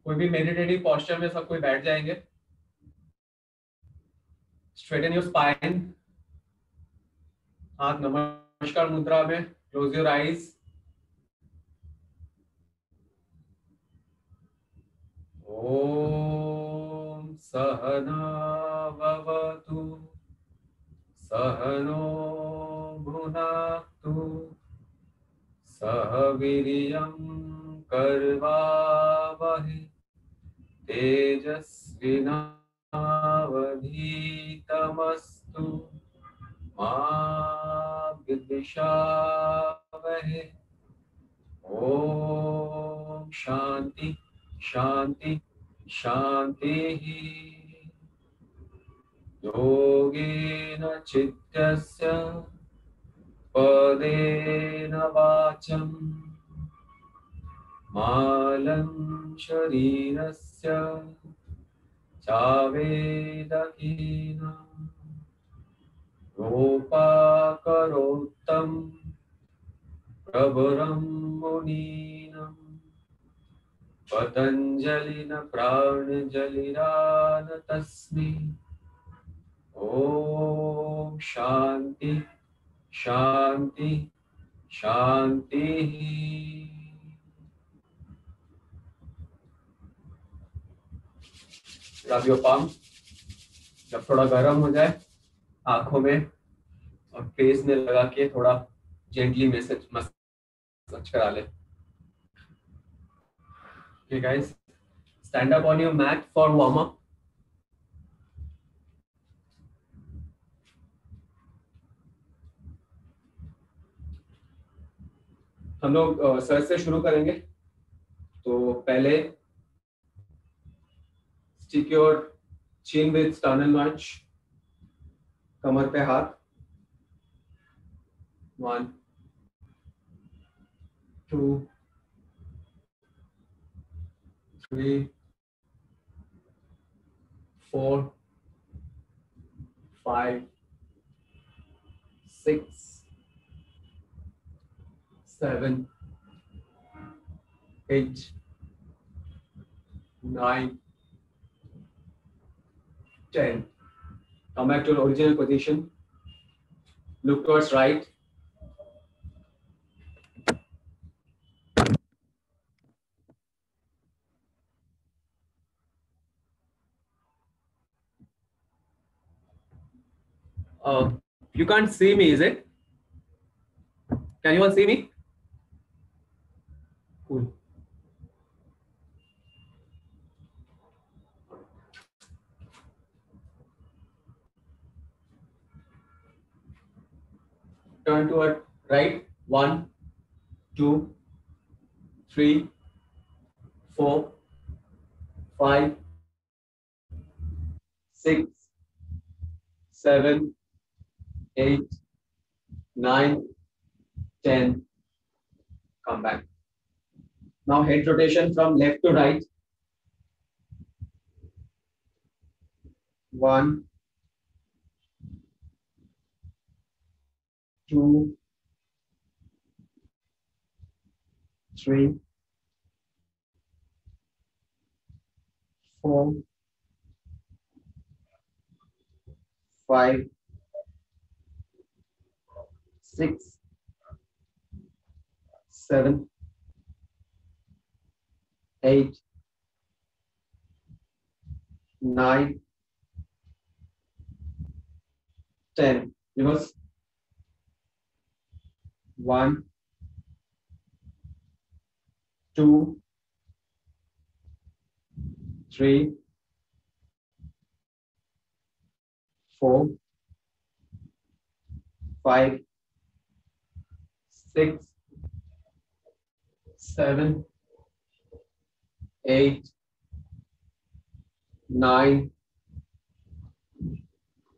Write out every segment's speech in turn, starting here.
कोई भी meditative posture में सब कोई बैठ जाएंगे. Straighten your spine. हाथ नमस्कार मुद्रा में. Close your eyes. ओम सहना भवतु सहनो भुनाक्तु सह वीर्यं कर्वावहै तेजस्विनावधीतमस्तु मा विद्विषावहै. ओम शांति शांति शांतिः. योगेन चित्तस्य पदेन वाचं मालं शरीरस्य चावेदकेन रूपाकरोत्तं प्रवरं मुनीनां पतञ्जलिन प्राणजलिरान तस्मै. ओम शांति शांति शांति. Rub your palm. जब थोड़ा गर्म हो जाए आंखों में और फेस में लगा के थोड़ा जेंटली मसाज करा ले. Okay guys, stand up on your mat for warm up. हम लोग सर से शुरू करेंगे. तो पहले stick your chin with sternal notch. कमर पे हाथ. 1 2 3 4 5 6 7 8 9 10. Come back to your original position. Look towards right. You can't see me, is it? Can you all see me? Cool. Turn toward right. 1 2 3 4 5 6 7 8 9 10. Come back. Now head rotation from left to right. 1 2 3 4 5 6 7 8 9 10. Reverse. 1 2 3 4 5 6 7 8 9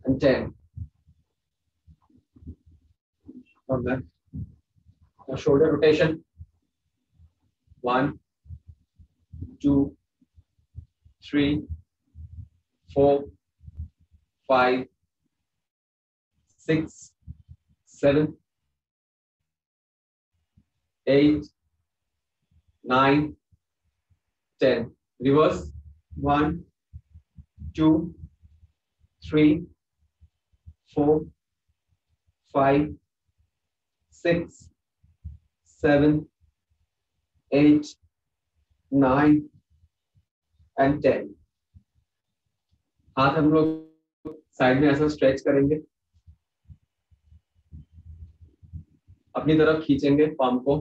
and 10. Come back. Now shoulder rotation. 1 2 3 4 5 6 7 8 9 10. Reverse 1 2 3 4 5 6 7 8 9 and 10। हाथ हम लोग side में ऐसा stretch करेंगे, अपनी तरफ खींचेंगे palm को,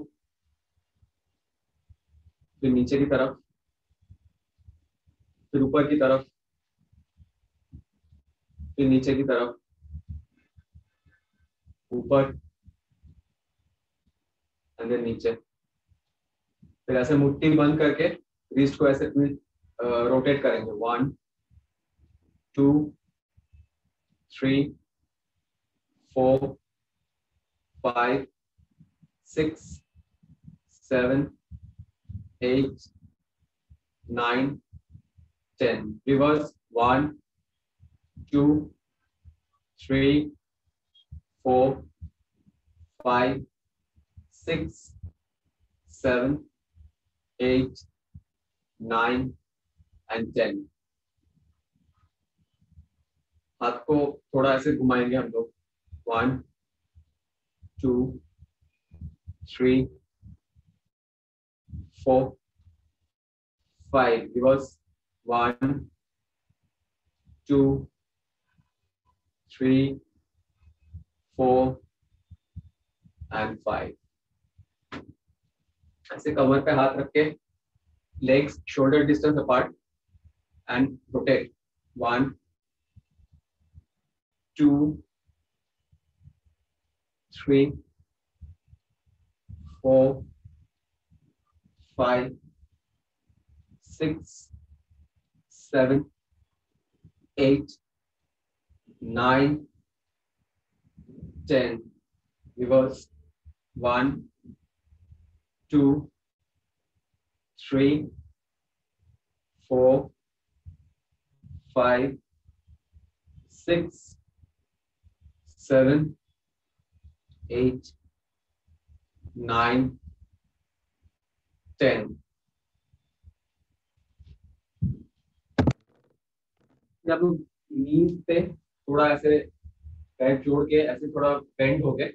फिर नीचे की तरफ, फिर ऊपर की तरफ, फिर नीचे की तरफ, ऊपर एंड देन नीचे। फिर ऐसे मुट्ठी बंद करके रिस्ट को ऐसे रोटेट करेंगे। 1 2 3 4 5 6 7 8 9 10। Reverse 1 2 3 4 5 6 7 8 9 and 10। हाथ को थोड़ा ऐसे घुमाएंगे हम लोग। 1 2 3 4 5। Reverse 1 2 3 4 and 5। ऐसे कमर पे हाथ रख के legs shoulder distance apart and rotate. 1 2 3 4 5 6 7 8 9 10। Reverse 1 2 3 4 5 6 7 8 9 10। जब नी पे थोड़ा ऐसे पैर जोड़ के ऐसे थोड़ा बेंड हो गए,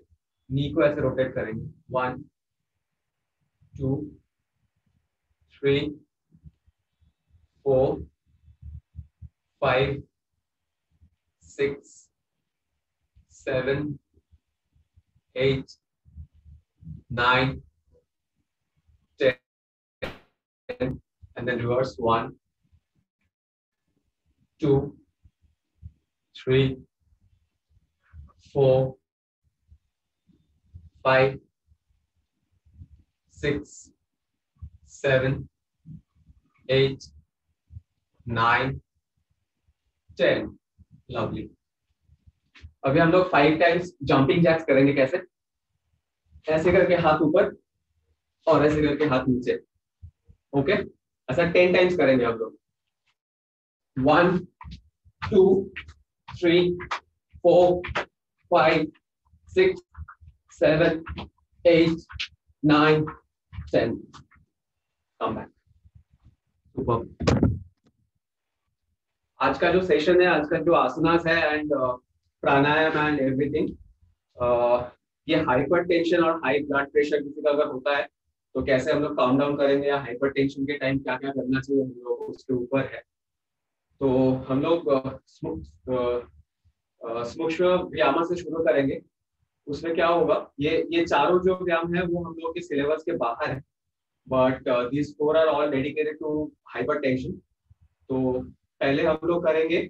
नी को ऐसे रोटेट करेंगे। 1 2 3 4 5 6 7 8 9 10 and then reverse 1 2 3 4 5 6 7 8 9 10। लवली। अभी हम लोग 5 टाइम्स जंपिंग जैक्स करेंगे। कैसे? ऐसे करके हाथ ऊपर और ऐसे करके हाथ नीचे। ओके, ऐसा 10 टाइम्स करेंगे हम लोग। 1 2 3 4 5 6 7 8 9 10। Come back. सुपर। आज का जो सेशन है, आज का जो आसनास है एंड प्राणायाम एंड एवरीथिंग, ये हाइपर टेंशन और हाई ब्लड प्रेशर किसी का अगर होता है तो कैसे हम लोग काम डाउन करेंगे, या हाइपर टेंशन के टाइम क्या क्या करना चाहिए हम लोगों को, उसके ऊपर है। तो हम लोग सूक्ष्म व्यायाम से शुरू करेंगे। उसमें क्या होगा, ये चारों जो व्यायाम है वो हम लोग के सिलेबस के बाहर है, but this 4 are all dedicated to hypertension. तो पहले हम लोग करेंगे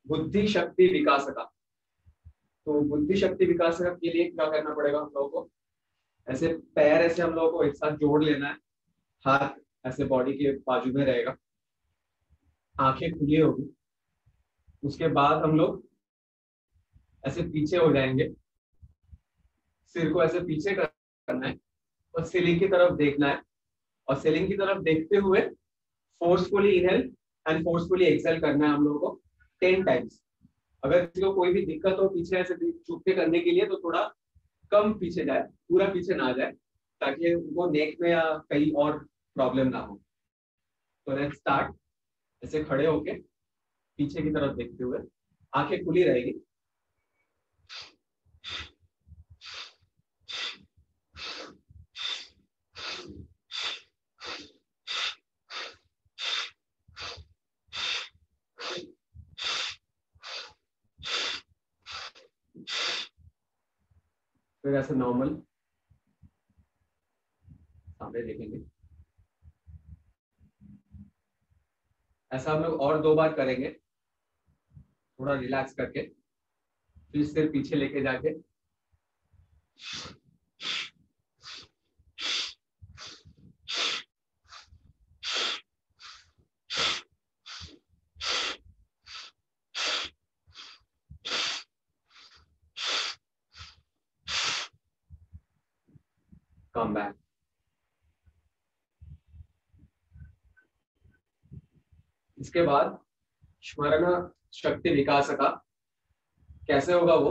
बुद्धि शक्ति विकास का। तो बुद्धि शक्ति विकास के लिए क्या करना पड़ेगा हम लोगों को, ऐसे पैर ऐसे हम लोगों को एक साथ जोड़ लेना है, हाथ ऐसे बॉडी के बाजू में रहेगा, आंखें खुली होगी। उसके बाद हम लोग ऐसे पीछे हो जाएंगे, सिर को ऐसे पीछे करना है और सीलिंग की तरफ देखना है, और सीलिंग की तरफ देखते हुए forcefully inhale and forcefully exhale करना है हम लोगों को 10 टाइम्स। अगर किसी को कोई भी दिक्कत हो पीछे ऐसे चुप के करने के लिए, तो थोड़ा कम पीछे जाए, पूरा पीछे ना जाए, ताकि उनको नेक में या कहीं और प्रॉब्लम ना हो। तो लेट्स स्टार्ट। ऐसे खड़े होके पीछे की तरफ देखते हुए, आंखें खुली रहेगी। फिर ऐसे नॉर्मल सामने देखेंगे। ऐसा हम लोग और 2 बार करेंगे, थोड़ा रिलैक्स करके। फिर सिर पीछे लेके जाके कम बैक। इसके बाद स्मरण शक्ति विकास का कैसे होगा वो,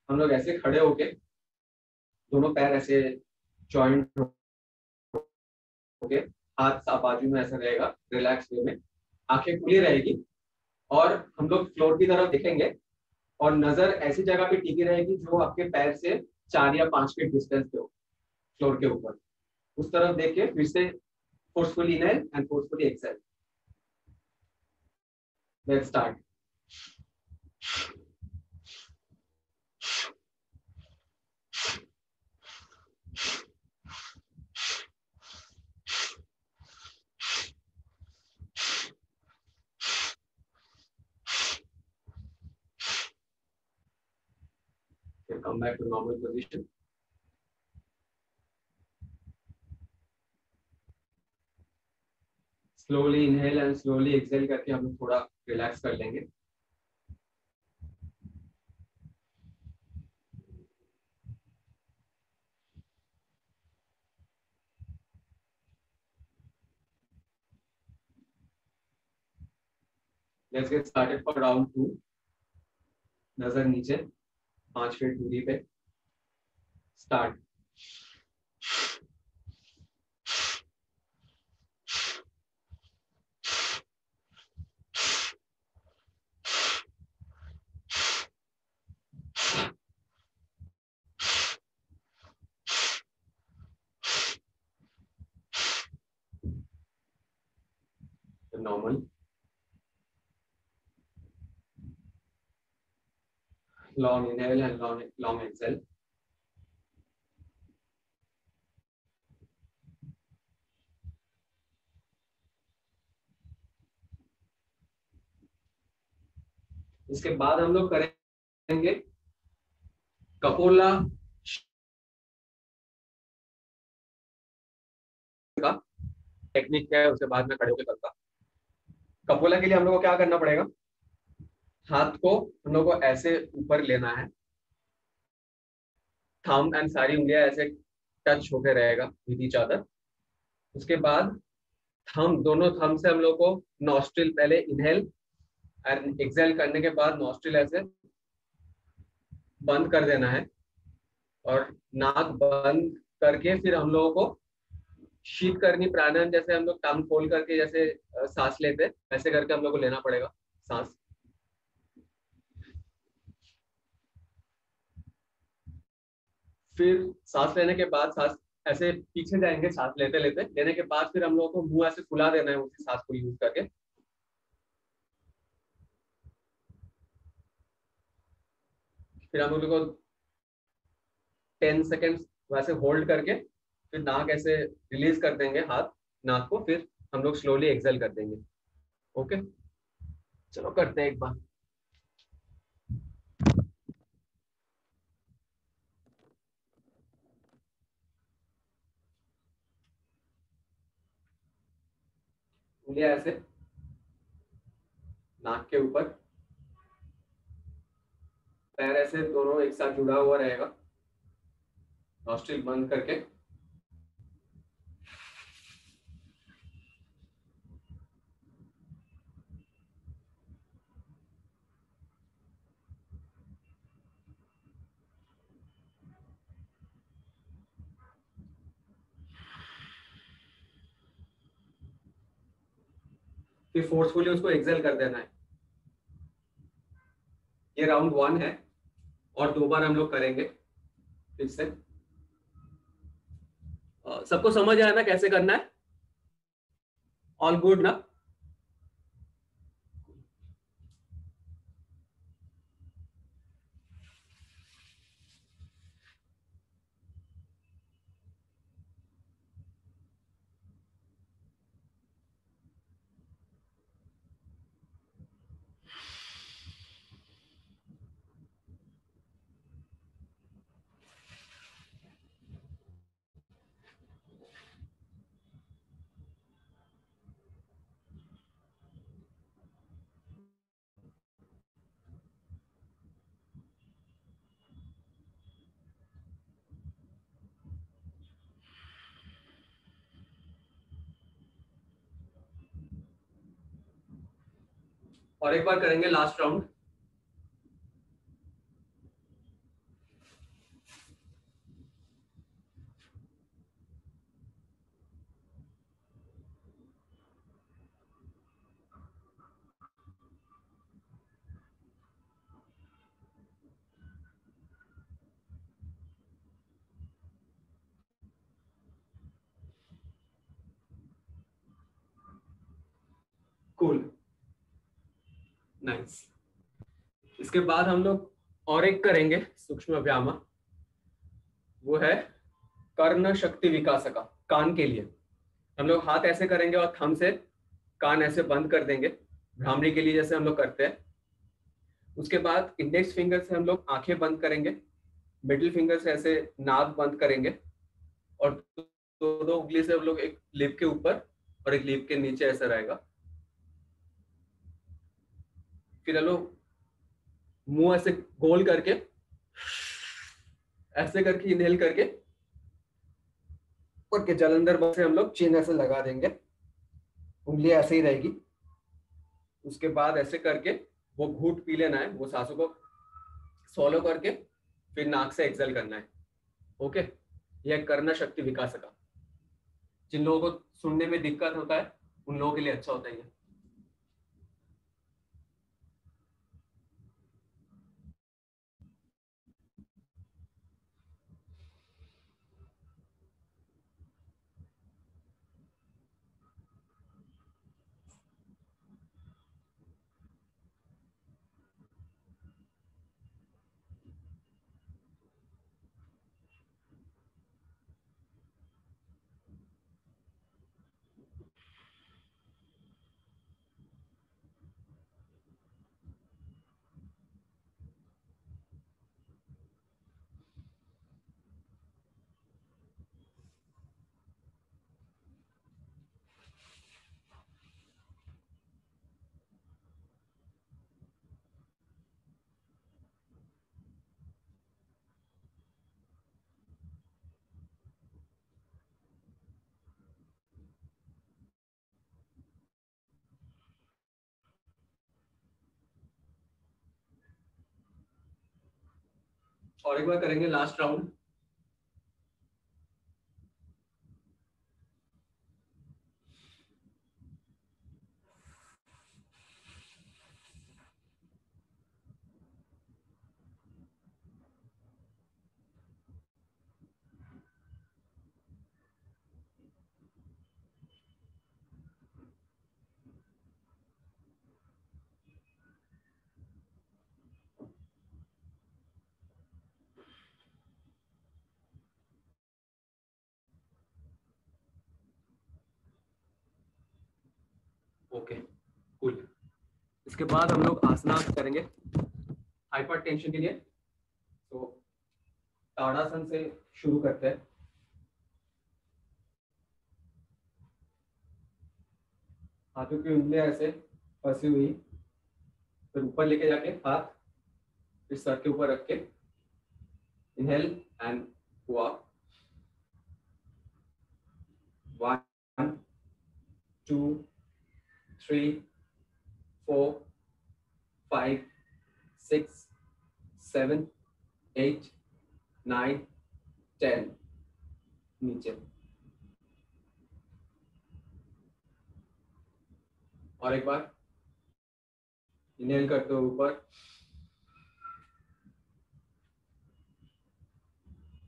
हम लोग ऐसे खड़े होके दोनों पैर ऐसे जॉइंट होके, हाथ सा बाजू में ऐसा रहेगा, रिलैक्स वे में, आंखें खुली रहेगी। और हम लोग फ्लोर की तरफ देखेंगे और नजर ऐसी जगह पे टिकी रहेगी जो आपके पैर से 4 या 5 फीट डिस्टेंस पे हो, फ्लोर के ऊपर। उस तरफ देख के फिर से forcefully inhale and forcefully exhale. Let's start. फिर come back to normal position. Slowly inhale and slowly exhale करके हम लोग थोड़ा रिलैक्स कर लेंगे। Let's get started for round 2। नजर नीचे 5 फीट दूरी पे। Start. Normal long inhale and long exhale. इसके बाद हम लोग करेंगे कपोला का टेक्निक क्या है, उसके बाद में खड़े होकर करूंगा। कपोला के लिए हम लोग को क्या करना पड़ेगा, हाथ को हम लोग को ऐसे ऊपर लेना है, थंब एंड सारी उंगलियां ऐसे टच होके रहेगा विद ईच अदर। उसके बाद थंब, दोनों थंब से हम लोग को नॉस्ट्रिल पहले इनहेल एंड एक्सहेल करने के बाद नॉस्ट्रिल ऐसे बंद कर देना है, और नाक बंद करके फिर हम लोगों को शीत करनी प्राणायाम, जैसे हम लोग टंग खोल करके जैसे सांस लेते हैं, ऐसे करके हम लोग को लेना पड़ेगा सांस। फिर सांस लेने के बाद सांस ऐसे पीछे जाएंगे, सांस लेते लेते लेने के बाद फिर हम लोगों को मुंह ऐसे फुला देना है उसी सांस को यूज करके। फिर हम लोग को 10 सेकेंड वैसे होल्ड करके फिर नाक ऐसे रिलीज कर देंगे, हाथ नाक को, फिर हम लोग स्लोली एक्सहेल कर देंगे। ओके, चलो करते हैं एक बार। उंगलियां ऐसे नाक के ऊपर, पैर ऐसे दोनों एक साथ जुड़ा हुआ रहेगा, नॉस्ट्रिल बंद करके। फिर फोर्सफुली उसको एक्सेल कर देना है। ये राउंड 1 है और 2 बार हम लोग करेंगे फिर से। सबको समझ आया ना कैसे करना है? ऑल गुड ना? और एक बार करेंगे लास्ट राउंड। Cool, nice. इसके बाद हम लोग और एक करेंगे सूक्ष्म व्यायाम, वो है कर्ण शक्ति विकासका। कान के लिए हम लोग हाथ ऐसे करेंगे और थंब से कान ऐसे बंद कर देंगे, भ्रामरी के लिए जैसे हम लोग करते हैं। उसके बाद इंडेक्स फिंगर से हम लोग आंखें बंद करेंगे, मिडिल फिंगर से ऐसे नाक बंद करेंगे, और दो उंगली से हम लोग एक लिप के ऊपर और एक लिप के नीचे ऐसा रहेगा। फिर हम लोग मुंह ऐसे गोल करके ऐसे करके इनहेल करके और के जलंधर बल से हम लोग चिन्ह ऐसे लगा देंगे, उंगली ऐसे ही रहेगी। उसके बाद ऐसे करके वो घूंट पी लेना है, वो सांसों को सॉलो करके फिर नाक से एक्सेल करना है। ओके, यह कर्ण शक्ति विकास का। जिन लोगों को सुनने में दिक्कत होता है उन लोगों के लिए अच्छा होता है ये। और एक बार करेंगे लास्ट राउंड। Okay, cool. इसके बाद हम लोग आसना करेंगे हाइपर टेंशन के लिए। तो ताड़ासन से शुरू करते हैं। हाथों की उंगलियां ऐसे फंसी हुई, फिर ऊपर लेके जाके हाथ फिर सर के ऊपर रख के इनहेल एंड गो अप। 1 2 3 4 5 6 7 8 9 10। नीचे और एक बार इनहेल करते हुए ऊपर,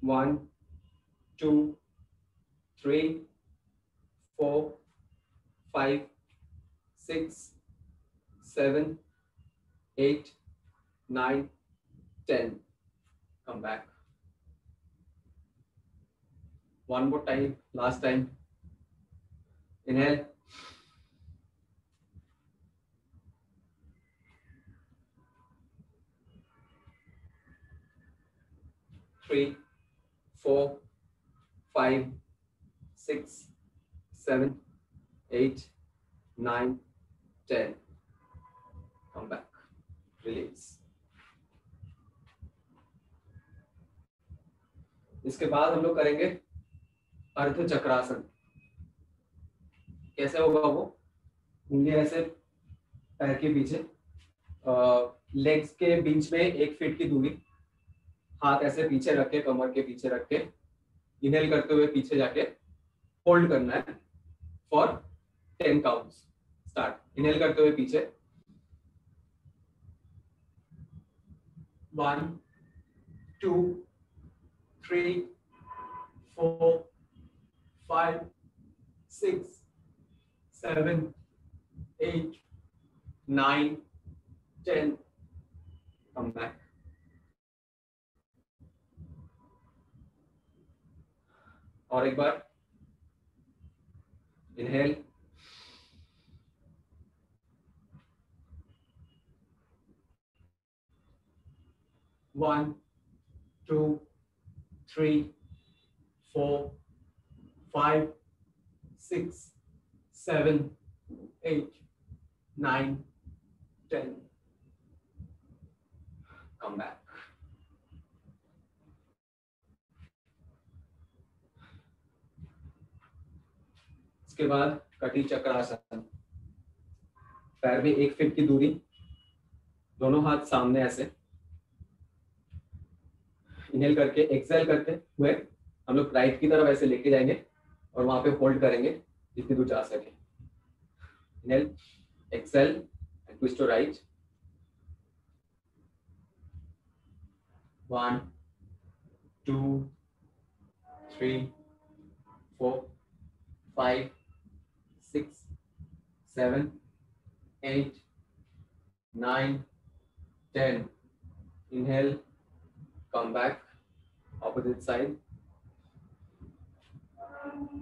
1 2 3 4 5 6 7 8 9 10. Come back. One more time, last time. Inhale. 3 4 5 6 7 8 9 10. Come back. Release. इसके बाद हम लोग करेंगे अर्ध चक्रासन। कैसे होगा वो? उंगली ऐसे पैर के पीछे, लेग्स के बीच में 1 फीट की दूरी, हाथ ऐसे पीछे रख के, कमर के पीछे रख के, इनहेल करते हुए पीछे जाके होल्ड करना है फॉर 10 काउंट्स। स्टार्ट। इनहेल करते हुए पीछे, 1 2 3 4 5 6 7 8 9 10. Come back. और एक बार इनहेल, 1 2 3 4 5 6 7 8 9 10. Come back. इसके बाद कटी चक्रासन। पैर में 1 फीट की दूरी, दोनों हाथ सामने ऐसे, इनहेल करके एक्सेल करते हुए हम लोग राइट की तरफ ऐसे लेके जाएंगे और वहां पे होल्ड करेंगे जितनी दूर जा सके। Inhale, exhale and twist to right, 1 2 3 4 5 6 7 8 9 10. Inhale, come back, opposite side,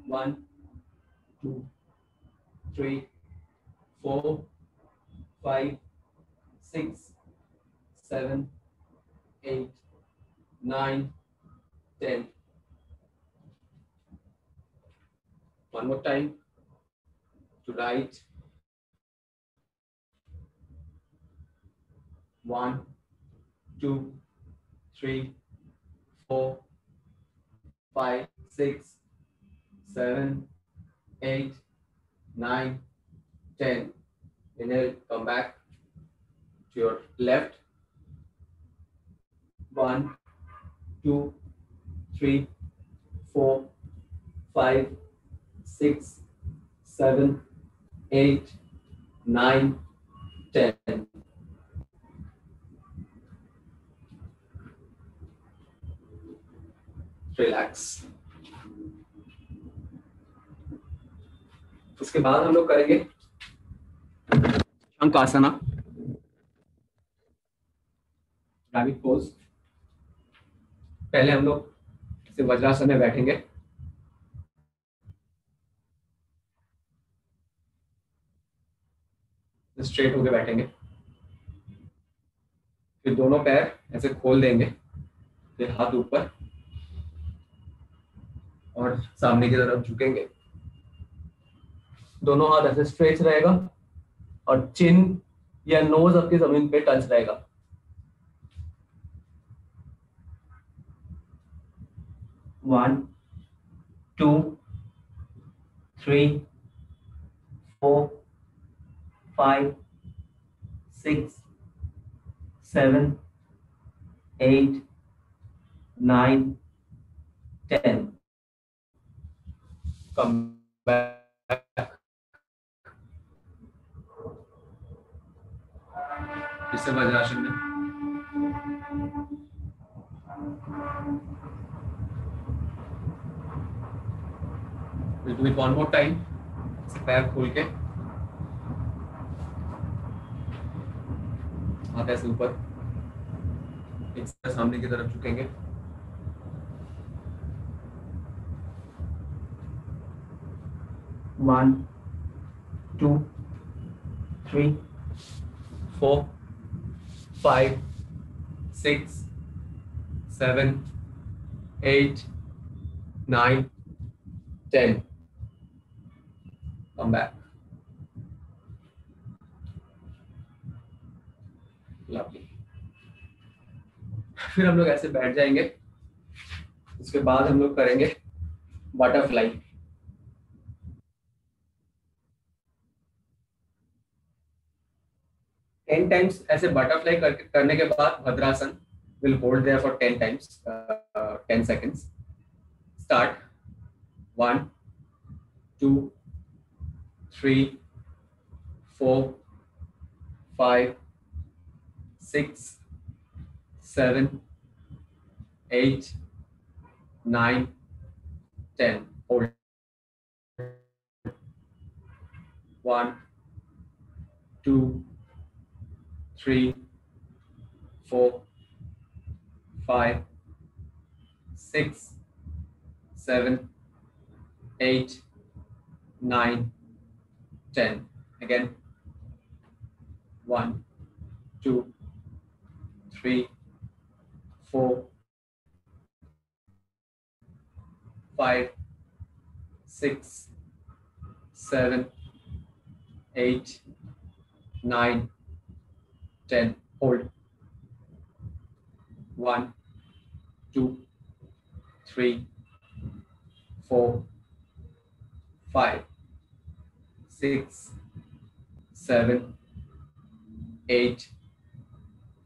1 2 3 4 5 6 7 8 9 10. One more time, to right, 1 2 3 4 5 6 7 8 9 10. Inhale, come back to your left, 1 2 3 4 5 6 7 8 9 10. Relax. उसके बाद हम लोग करेंगे शंखासना, रैबिट पोज। पहले हम लोग ऐसे वज्रासन में बैठेंगे, स्ट्रेट होके बैठेंगे, फिर दोनों पैर ऐसे खोल देंगे, फिर हाथ ऊपर और सामने की तरफ झुकेंगे। दोनों हाथ ऐसे स्ट्रेच रहेगा और चिन या नोज आपकी जमीन पे टच रहेगा। वन 2 3 4 5 6 7 8 9 10. Come back. इससे वज्रासन में we'll do it one more time. पैर खोल के हाथ ऐसे ऊपर एक सामने की तरफ झुकेंगे। One, two, three, 4, 5, 6, 7, 8, 9, 10. Come back. Lovely. फिर हम लोग ऐसे बैठ जाएंगे। उसके बाद हम लोग करेंगे बटरफ्लाई। 10 टाइम्स ऐसे बटरफ्लाई करने के बाद भद्रासन will hold there for 10 times, 10 seconds. Start. 1, 2, 3, 4, 5, 6, 7, 8, 9, 10. Hold. 1, 2, 3, 4, 5, 6, 7, 8, 9, 10. Again. 1, 2, 3, 4, 5, 6, 7, 8, 9, 10. Hold. 1, 2, 3, 4, 5, 6, 7, 8,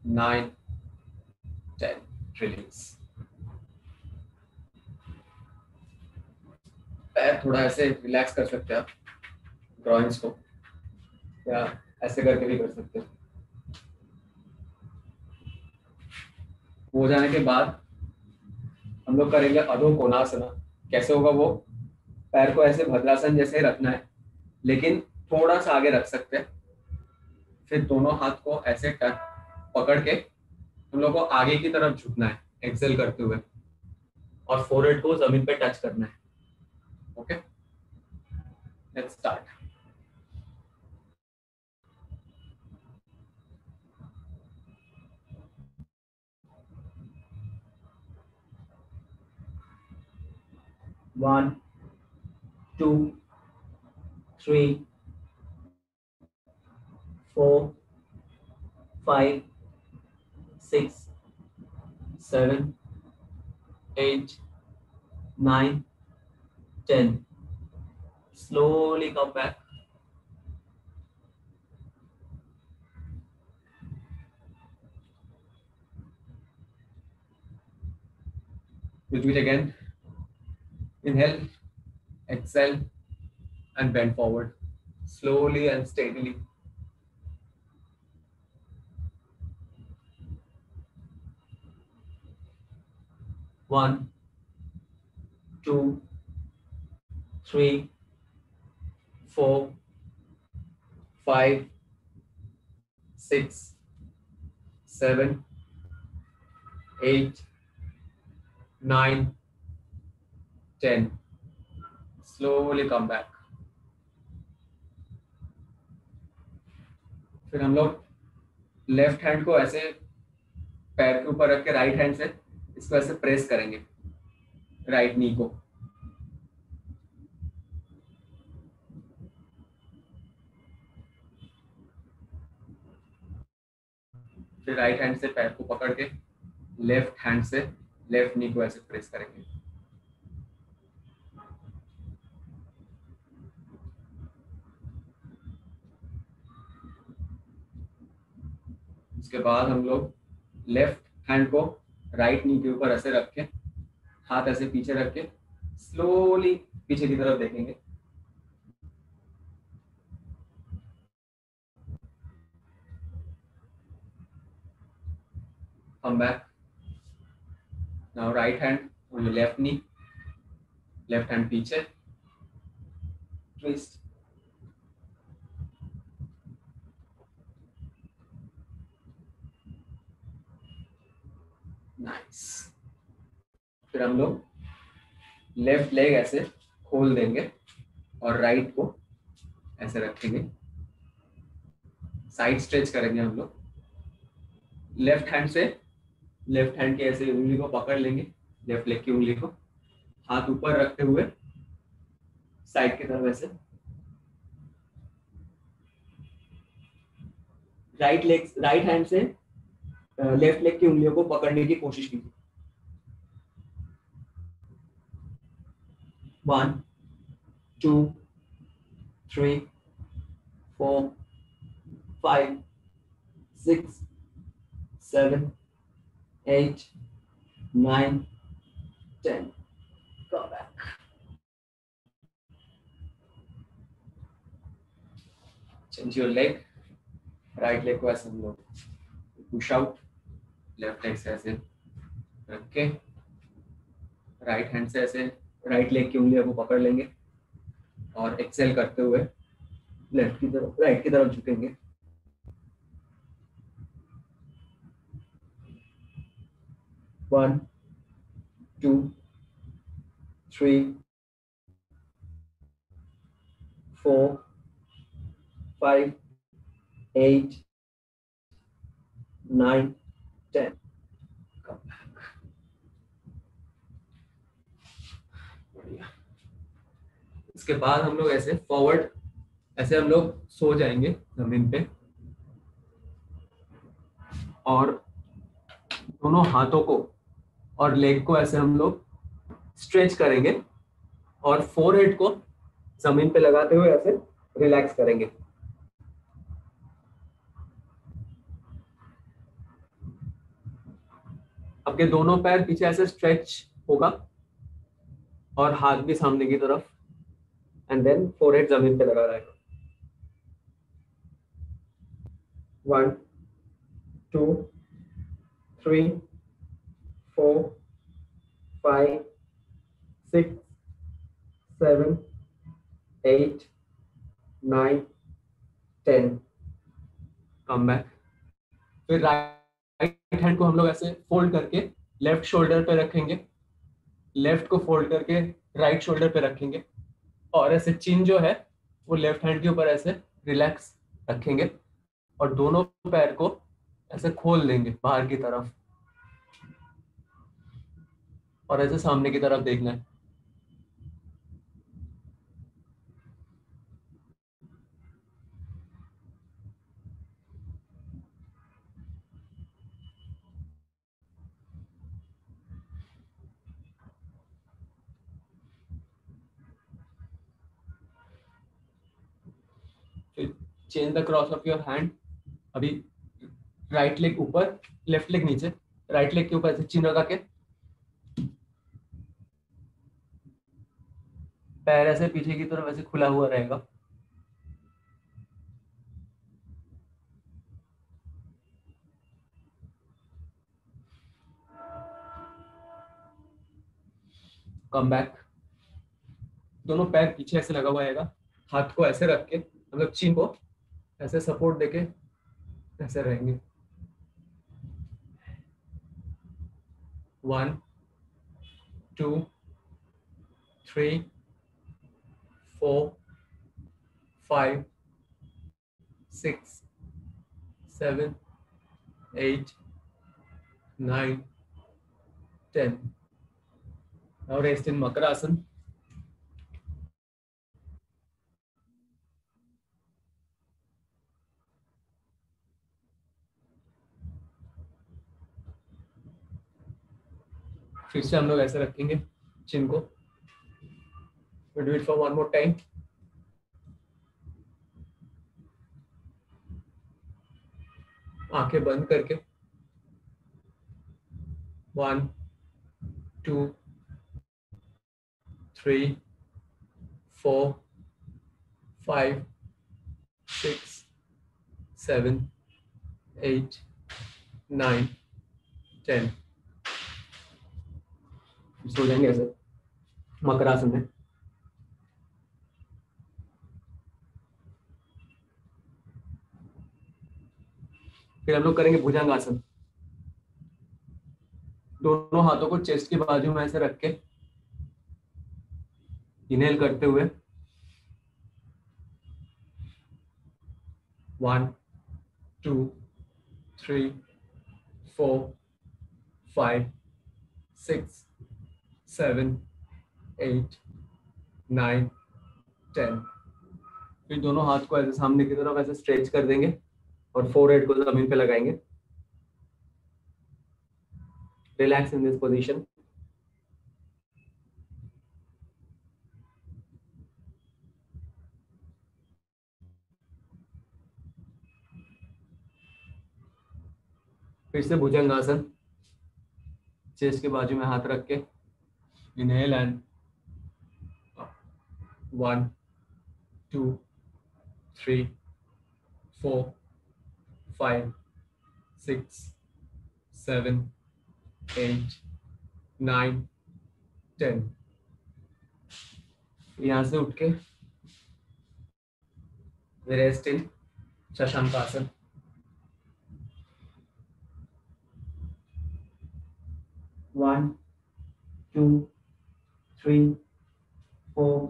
9, 10. Release. पैर थोड़ा ऐसे रिलैक्स कर सकते हैं आप, ड्रॉइंग्स को, या ऐसे करके भी कर सकते हैं। हो जाने के बाद हम लोग करेंगे अधो कोणासना। कैसे होगा वो? पैर को ऐसे भद्रासन जैसे रखना है, लेकिन थोड़ा सा आगे रख सकते हैं। फिर दोनों हाथ को ऐसे पकड़ के हम लोग को आगे की तरफ झुकना है, एक्सेल करते हुए, और फोरहेड को जमीन पे टच करना है। Okay, let's start. One, two, three, 4, 5, 6, 7, 8, 9, 10. Slowly come back. We'll do it again. Inhale, exhale, and bend forward. Slowly and steadily. One, 2, 3, 4, 5, 6, 7, 8, 9, 10. Slowly come back. फिर हम लोग लेफ्ट हैंड को ऐसे पैर के ऊपर रख के राइट हैंड से इसको ऐसे प्रेस करेंगे, राइट नी को। फिर राइट हैंड से पैर को पकड़ के लेफ्ट हैंड से लेफ्ट नी को ऐसे प्रेस करेंगे। उसके बाद हम लोग लेफ्ट हैंड को राइट नी के ऊपर ऐसे रख के, हाथ ऐसे पीछे रख के स्लोली पीछे की तरफ देखेंगे। come back. Now right hand on your left knee, left hand पीछे, twist. Nice. फिर हम लोग लेफ्ट लेग ऐसे खोल देंगे और राइट को ऐसे रखेंगे, साइड स्ट्रेच करेंगे हम लोग। लेफ्ट हैंड से लेफ्ट हैंड की ऐसे उंगली को पकड़ लेंगे, लेफ्ट लेग की उंगली को हाथ ऊपर रखते हुए साइड की तरफ ऐसे। राइट हैंड से लेफ्ट लेग की उंगलियों को पकड़ने की कोशिश कीजिए। 1 2 3 4 5 6 7 8 9 10. Go back. Change your leg. Right leg को ऐसे हम लोग पुश आउट, लेफ्ट लेग से ऐसे रख के राइट हैंड से ऐसे राइट लेग की उंगलियों को पकड़ लेंगे और एक्सेल करते हुए लेफ्ट की तरफ राइट की तरफ झुकेंगे। 1 2 3 4 5 8 9 10. Come back. बढ़िया। इसके बाद हम लोग ऐसे फॉरवर्ड ऐसे हम लोग सो जाएंगे जमीन पे और दोनों हाथों को और लेग को ऐसे हम लोग स्ट्रेच करेंगे और फोरहेड को जमीन पे लगाते हुए ऐसे रिलैक्स करेंगे। आपके दोनों पैर पीछे ऐसे स्ट्रेच होगा और हाथ भी सामने की तरफ, एंड देन फोरहेड जमीन पे लगा रहेगा। 1 2 3 4 5 6 7 8 9 10. Come back. फिर राइट हैंड को हम लोग ऐसे फोल्ड करके लेफ्ट शोल्डर पे रखेंगे, लेफ्ट को फोल्ड करके राइट शोल्डर पे रखेंगे और ऐसे चिन जो है वो लेफ्ट हैंड के ऊपर ऐसे रिलैक्स रखेंगे और दोनों पैर को ऐसे खोल देंगे बाहर की तरफ और ऐसे सामने की तरफ देखना है। फिर change the cross of your hand. अभी राइट लेग ऊपर, लेफ्ट लेग नीचे, राइट लेग के ऊपर ऐसे चिन लगा के पैर ऐसे पीछे की तरफ ऐसे खुला हुआ रहेगा। Come back. दोनों पैर पीछे ऐसे लगा हुआ रहेगा, हाथ को ऐसे रख के मतलब चिन को ऐसे सपोर्ट देके ऐसे रहेंगे। 1 2 3 4 5 6 7 8 9 10. Now rest in Makarasana. फिर से हम लोग ऐसे रखेंगे चिन को। We'll do it for one more time. आंखें बंद करके 1 2 3 4 5 6 7 8 9 10। सो जाएंगे ऐसे मकरासन में। फिर हम लोग करेंगे भुजंगासन। दोनों हाथों को चेस्ट के बाजू में ऐसे रख के इनहेल करते हुए 1 2 3 4 5 6 7 8 9 10। फिर दोनों हाथ को ऐसे सामने की तरफ ऐसे स्ट्रेच कर देंगे और फोरहेड को जमीन पे लगाएंगे। Relax in this position. फिर से भुजंगासन, चेस्ट के बाजू में हाथ रख के इनहेल एंड 1 2 3 4 5 6 7 8 9 10। यहां से उठ के रेस्ट इन शशांकासन। 1 2 3 4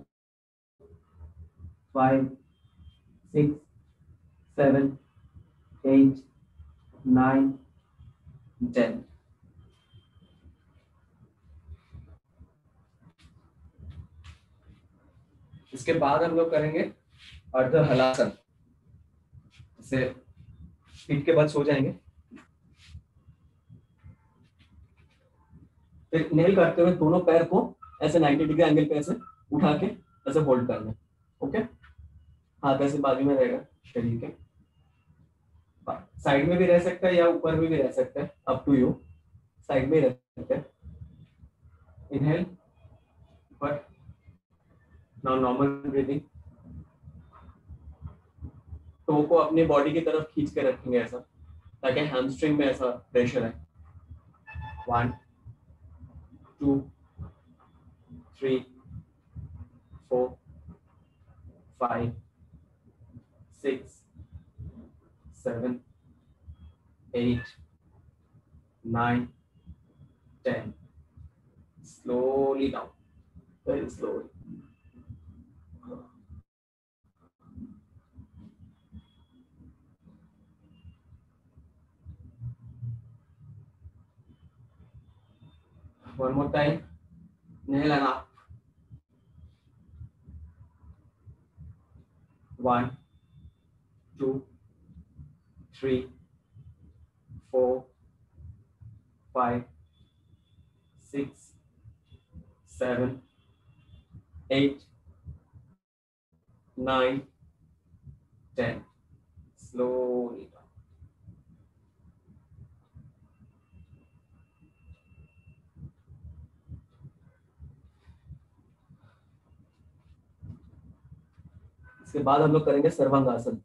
5 6 7 8 9 10। इसके बाद हम लोग करेंगे अर्ध हलासन। इसे पीठ के बल सो जाएंगे। फिर इनहेल करते हुए दोनों पैर को ऐसे 90 डिग्री एंगल पे ऐसे उठा के ऐसे होल्ड करना। ओके, हाथ ऐसे बाजू में रहेगा शरीर के। साइड में भी रह सकता है या ऊपर में भी रह सकता है, अप टू यू। साइड में रह सकता है। इनहेल ऊपर। Now normal breathing. टो को अपनी बॉडी की तरफ खींच के रखेंगे ऐसा, ताकि हैमस्ट्रिंग में ऐसा प्रेशर है। 1 2 3 4 5 6 7 8 9 10। Slowly down, very slowly. One more time. Inhale and up. 1 2 3 4 5 6 7 8 9 10। Slowly down. इसके बाद हम लोग करेंगे सर्वांगासन।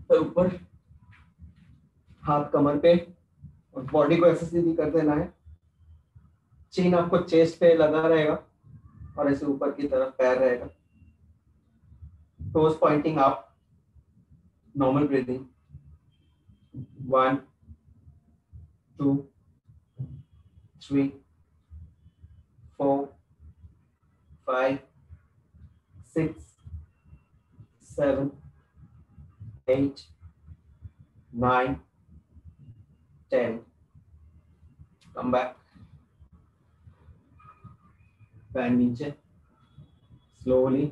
तो ऊपर हाथ कमर पे और बॉडी को ऐसे सीधी कर देना है। चीन आपको चेस्ट पे लगा रहेगा और ऐसे ऊपर की तरफ पैर रहेगा। Toes pointing up. Normal breathing. 1 2 3 4 5 6 7 8 9 10। Come back. पैर नीचे slowly.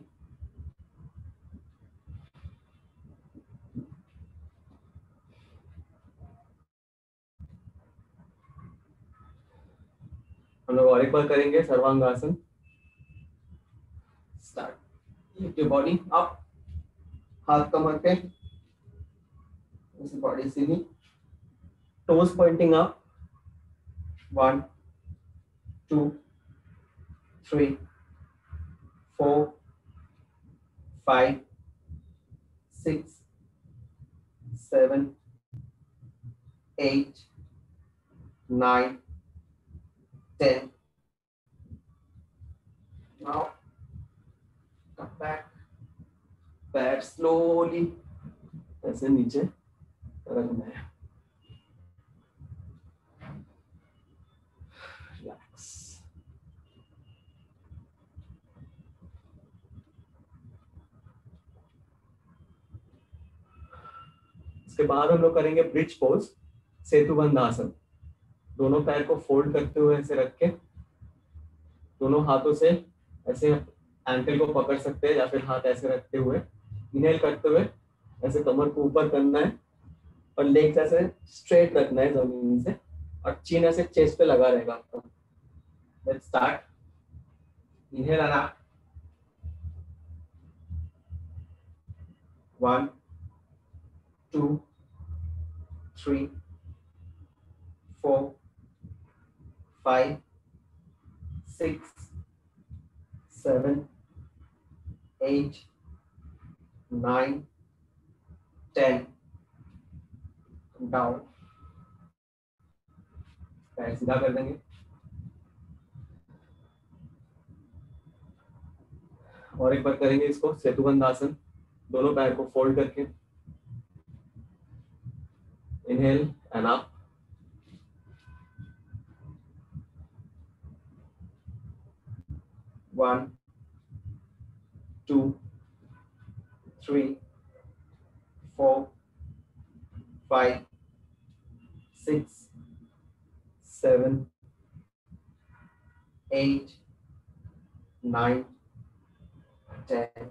हम लोग और एक बार करेंगे sarvangasana. Start. Lift your body up. हाथ कमर पे, बॉडी सीधी, toes pointing up. 1 2 3 4 5 6 7 8, 9, 10. Now come back. पैर स्लोली ऐसे नीचे रखना है. Relax. इसके बाद हम लोग करेंगे ब्रिज पोज, सेतुबंध आसन. दोनों पैर को फोल्ड करते हुए ऐसे रख के दोनों हाथों से ऐसे एंकल को पकड़ सकते हैं या फिर हाथ ऐसे रखते हुए इनहेल करते हुए ऐसे कमर को ऊपर करना है और लेग्स ऐसे स्ट्रेट रखना है जमीन से और चिन ऐसे चेस्ट पे लगा रहेगा आपका. Let's start. इनहेल आना. 1, 2, 3, 4, 5, 6, 7, 8, 9, 10. डाउन. पैर सीधा कर देंगे और एक बार करेंगे इसको सेतुबंध आसन. दोनों पैर को फोल्ड करके इनहेल एंड अप. 1, 2, 3, 4, 5, 6, 7, 8, 9, 10.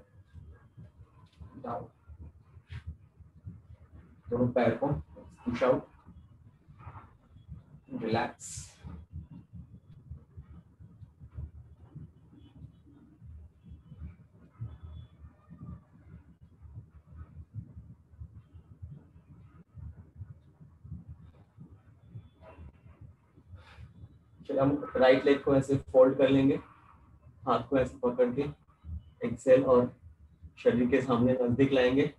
डाउन. दोनों पैर को पुश आउट. रिलैक्स. फिर हम राइट लेग को ऐसे फोल्ड कर लेंगे, हाथ को ऐसे पकड़ के एक्सेल और शरीर के सामने नजदीक लाएंगे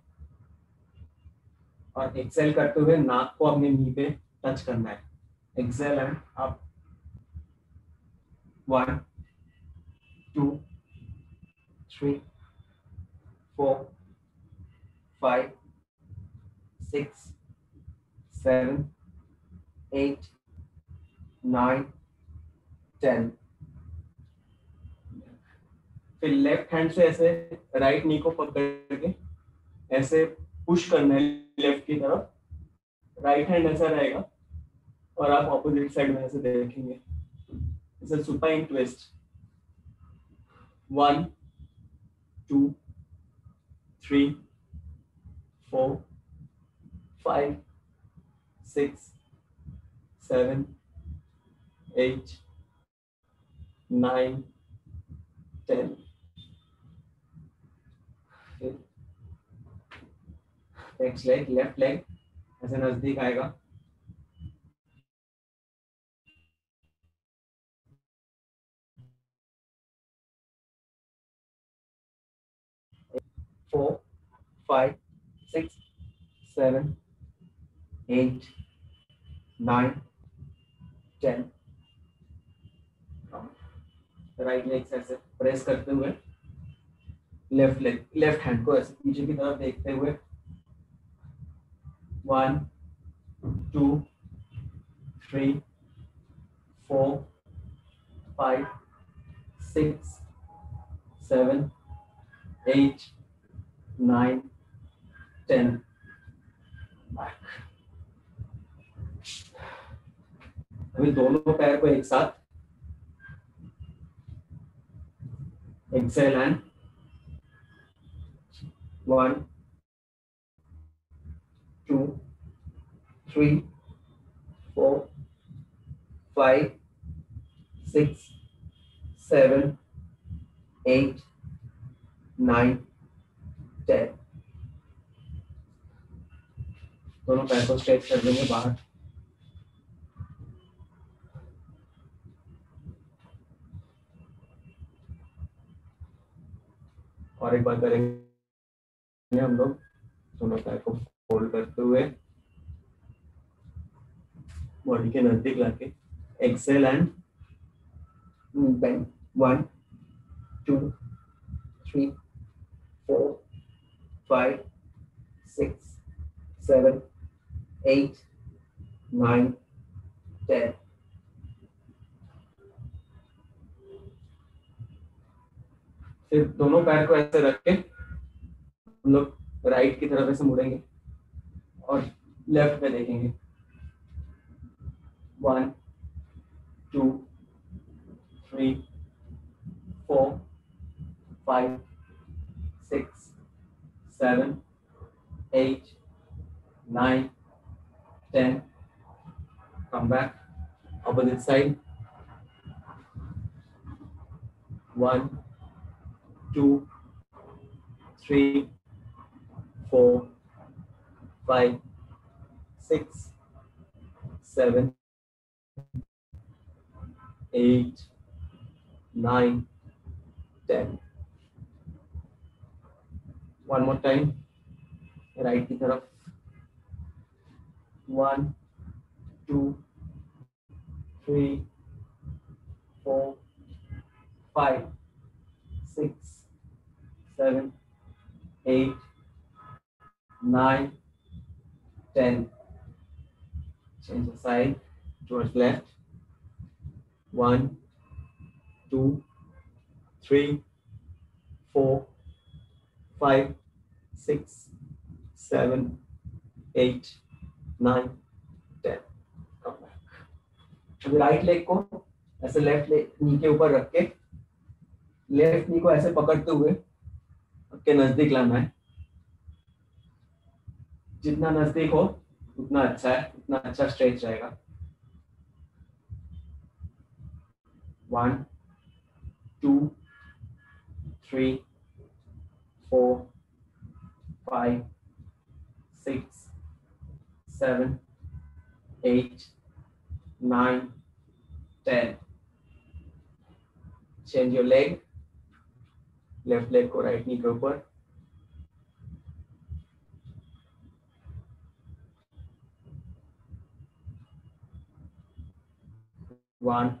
और एक्सेल करते हुए नाक को अपने नी पे टच करना है. Exhale and up. 1, 2, 3, 4, 5, 6, 7, 8, 9, 10. फिर लेफ्ट हैंड से ऐसे राइट नी को पकड़ के ऐसे पुश करना है लेफ्ट की तरफ. राइट हैंड ऐसा रहेगा और आप ऑपोजिट साइड में ऐसे देखेंगे. इसे supine twist. 1, 2, 3, 4, 5, 6, 7, 8, 9, 10. Next leg, left leg ऐसे नजदीक आएगा. 4, 5, 6, 7, 8, 9, 10. राइट लेग ऐसे प्रेस करते हुए लेफ्ट हैंड को ऐसे पीछे की तरफ देखते हुए 1, 2, 3, 4, 5, 6, 7, 8, 9, 10. बैक. अभी दोनों पैर को एक साथ एक्सेल एंड 1, 2, 3, 4, 5, 6, 7, 8, 9, 10. दोनों पैर को स्ट्रेच कर देंगे बाहर. और एक बार करेंगे हम लोग दोनों पैर को फोल्ड करते हुए बॉडी के नजदीक लाके एक्सेल एंड बेंड 1 2 3 4 5 6 7 8 9 10 फिर दोनों पैर को ऐसे रख के हम लोग राइट की तरफ ऐसे मुड़ेंगे और लेफ्ट में देखेंगे 1 2 3 4 5 6 7 8 9 10 come back opposite side 1 2 3 4 5 6 7 8 9 10 one more time right की तरफ 1 2 3 4 5 6 7 8 9 10 change the side towards left 1 2 3 4 5 6 7 8 9 10 come back अभी राइट लेग को ऐसे लेफ्ट लेग नी के ऊपर रख के लेफ्ट नी को ऐसे पकड़ते हुए के नजदीक लाना है जितना नजदीक हो उतना अच्छा है उतना अच्छा स्ट्रेच रहेगा 1 2 3 4 5 6 7 8 9 10 change your leg left leg को राइट नी के ऊपर 1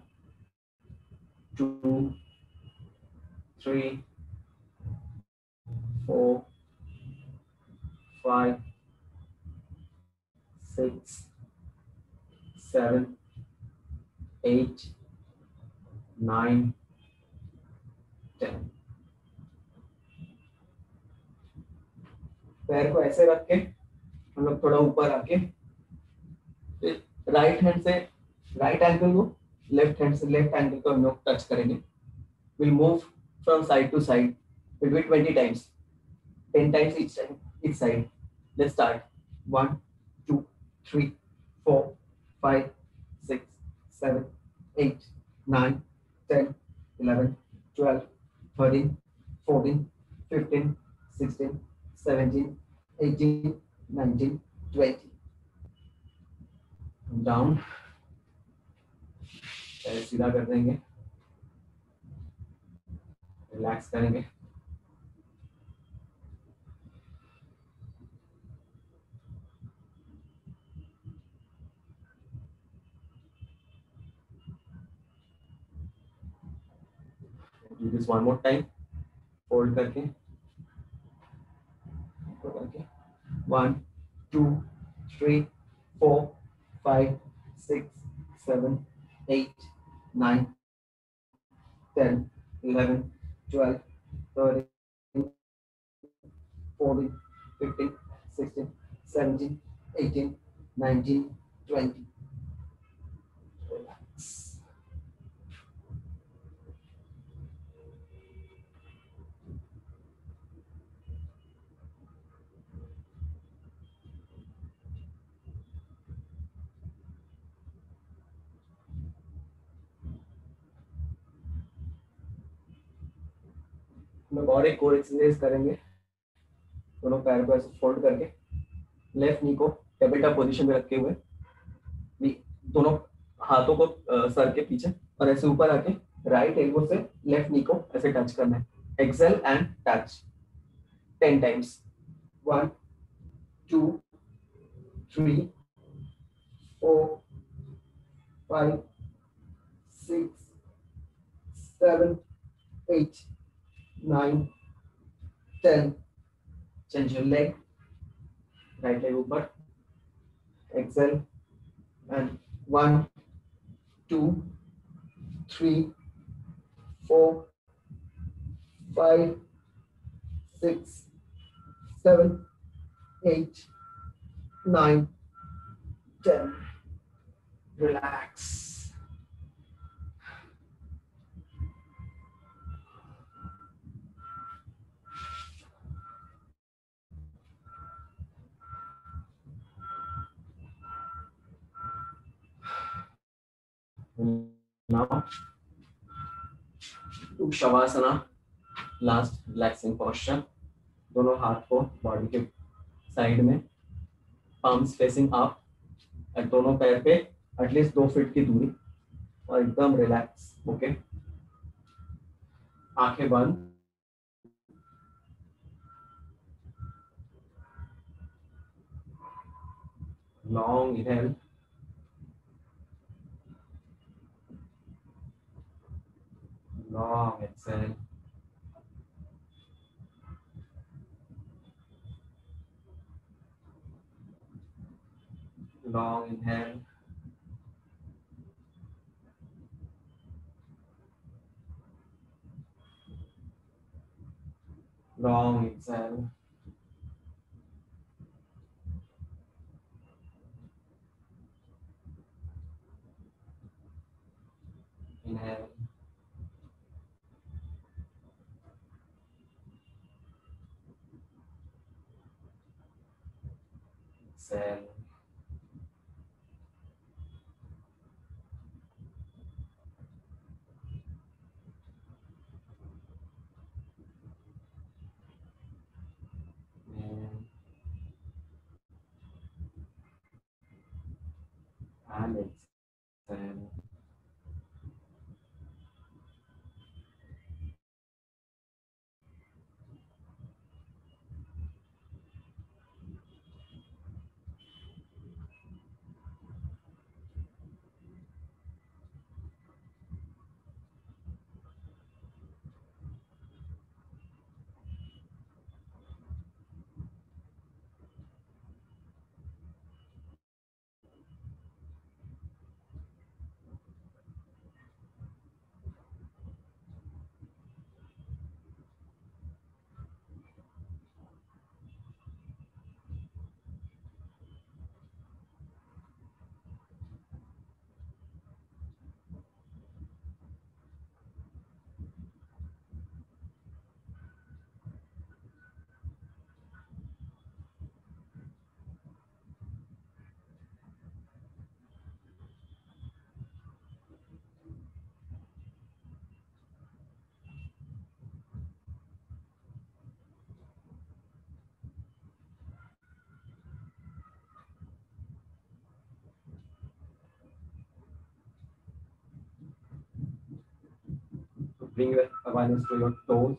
2 3 4 5 6 7 8 9 10 पैर को ऐसे रख के हम लोग थोड़ा ऊपर आके राइट हैंड से राइट एंकल को लेफ्ट हैंड से लेफ्ट एंकल को हम लोग टच करेंगे will move from side to side between 20 times 10 times each side let's start 1 2 3 4 5 6 7 8 9 10 11 12 13 14 15 16 17 18 19 20 down सीधा कर देंगे रिलैक्स करेंगे do this one more time fold करके 1 2 3 4 5 6 7 8 9 10 11 12 13 14 15 16 17 18 19 20 relax हम लोग और एक कोर एक्सरसाइज करेंगे दोनों पैर को ऐसे फोल्ड करके लेफ्ट नी को टेबल टॉप पोजीशन में रखे हुए दोनों हाथों को सर के पीछे और ऐसे ऊपर आके राइट एल्बो से लेफ्ट नी को ऐसे टच करना है exhale and touch 10 times 1 2 3 4 5, 6, 7, 8, 9, 10. Change your leg. Right leg ऊपर. Exhale. And 1, 2, 3, 4, 5, 6, 7, 8, 9, 10. Relax. Now, to Shavasana, last relaxing posture. दोनों हाथ को बॉडी के साइड में, palms facing up, और दोनों पैर पे एटलीस्ट 2 फीट की दूरी, और एकदम रिलैक्स. ओके, आंखें बंद. Long inhale. Long exhale. Long inhale. Long exhale. Inhale. Exhale. And exhale. Bring your awareness to your toes.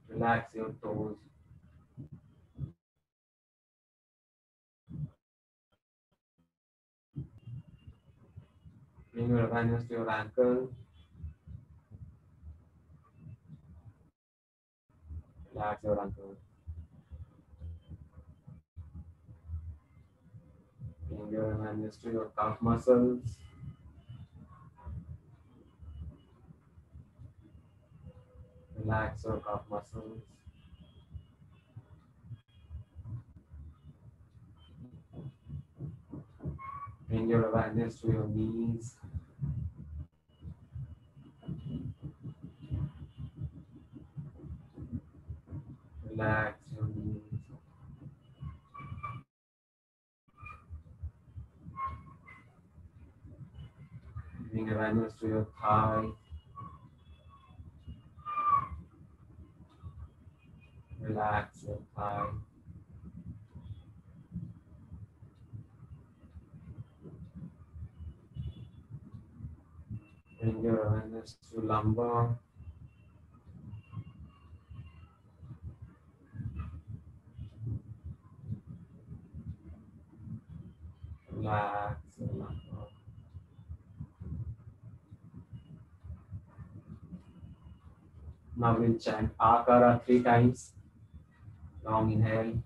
Relax your toes. Bring your awareness to your ankle. Relax your ankle. Bring your awareness to your calf muscles. Relax your calf muscles. Bring your awareness to your knees. Relax your knees. Bring awareness to your thigh. Relax your thigh. Bring your awareness to lumbar. Relax your lumbar. Now we'll chant Akara 3 times. Long inhale.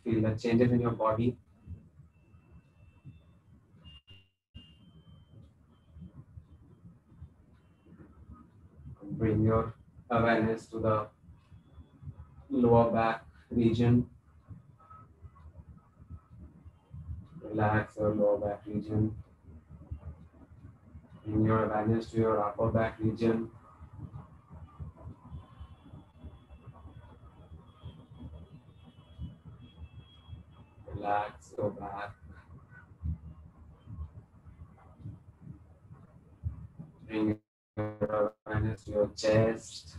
Feel the changes in your body. Bring your awareness to the lower back region. Relax your lower back region. Bring your awareness to your upper back region. Relax your back. Bring your awareness to your chest.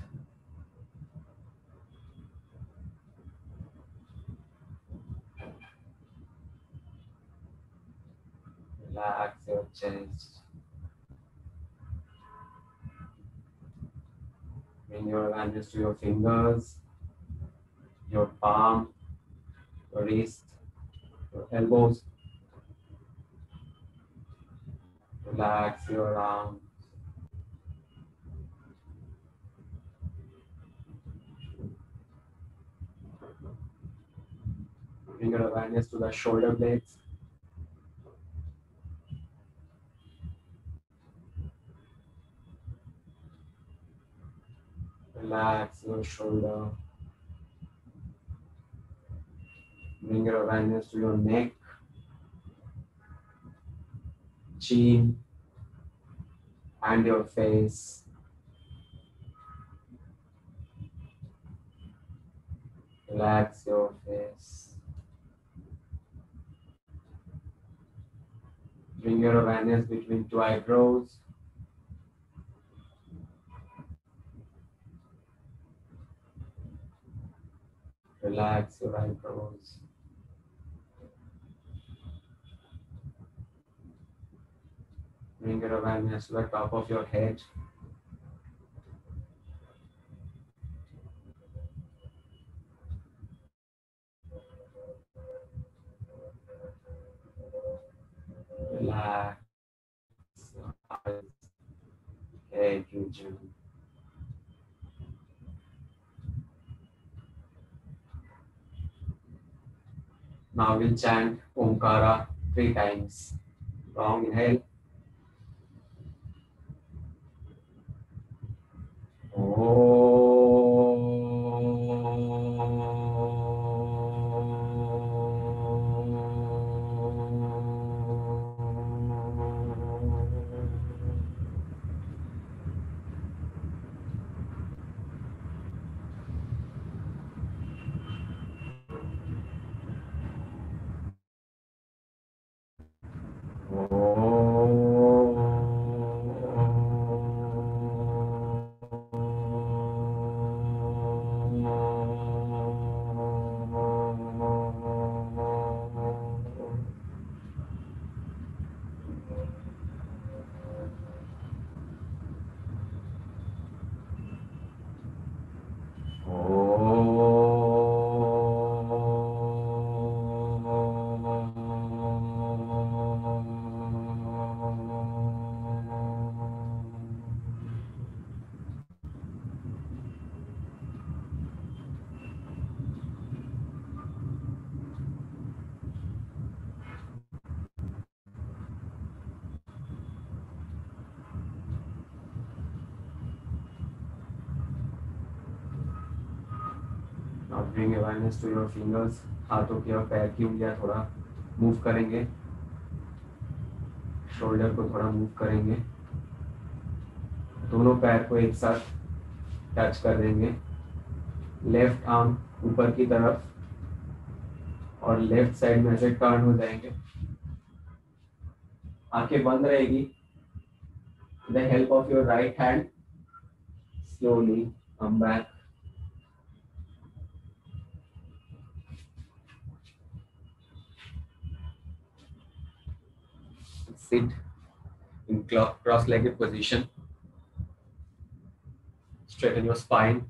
Relax your chest. Bring your awareness to your fingers, your palm, your wrist, your elbows. Relax your arms. Bring your awareness to the shoulder blades. Relax your shoulder. Bring your awareness to your neck, chin, and your face. Relax your face. Bring your awareness between two eyebrows. Relax your eyebrows. Bring your awareness to the top of your head. Relax your eyes, head region. Now we'll chant Omkara 3 times. Long inhale. Bring awareness to your fingers. हाथों की और पैर की उंगलियां थोड़ा move करेंगे, shoulder को थोड़ा मूव करेंगे, दोनों पैर को एक साथ टच कर देंगे, लेफ्ट आर्म ऊपर की तरफ और लेफ्ट साइड में ऐसे टर्न हो जाएंगे, आंखें बंद रहेगी. With the help of your right hand, slowly come back. Sit in cross-legged position. Straighten your spine.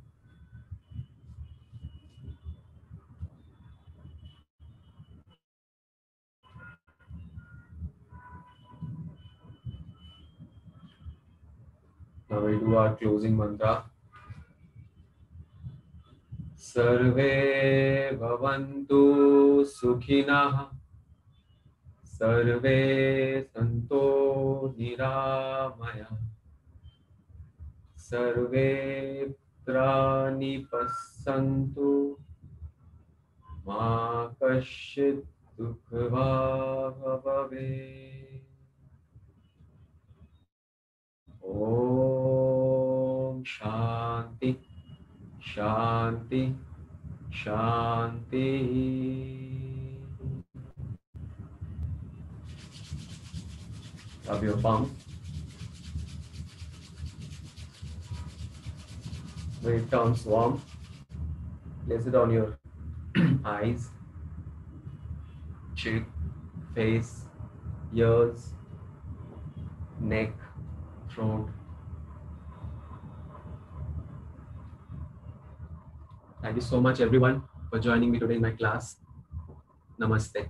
Now we'll do our closing mantra. Sarve bhavantu sukhinah. Sarve santo niramaya. Sarve putrani passantu. Ma kashchit dukha bhave. Om Shanti Shanti Shanti. Rub your palm. When it turns warm, place it on your eyes, cheek, face, ears, neck, throat. Thank you so much everyone for joining me today in my class. Namaste.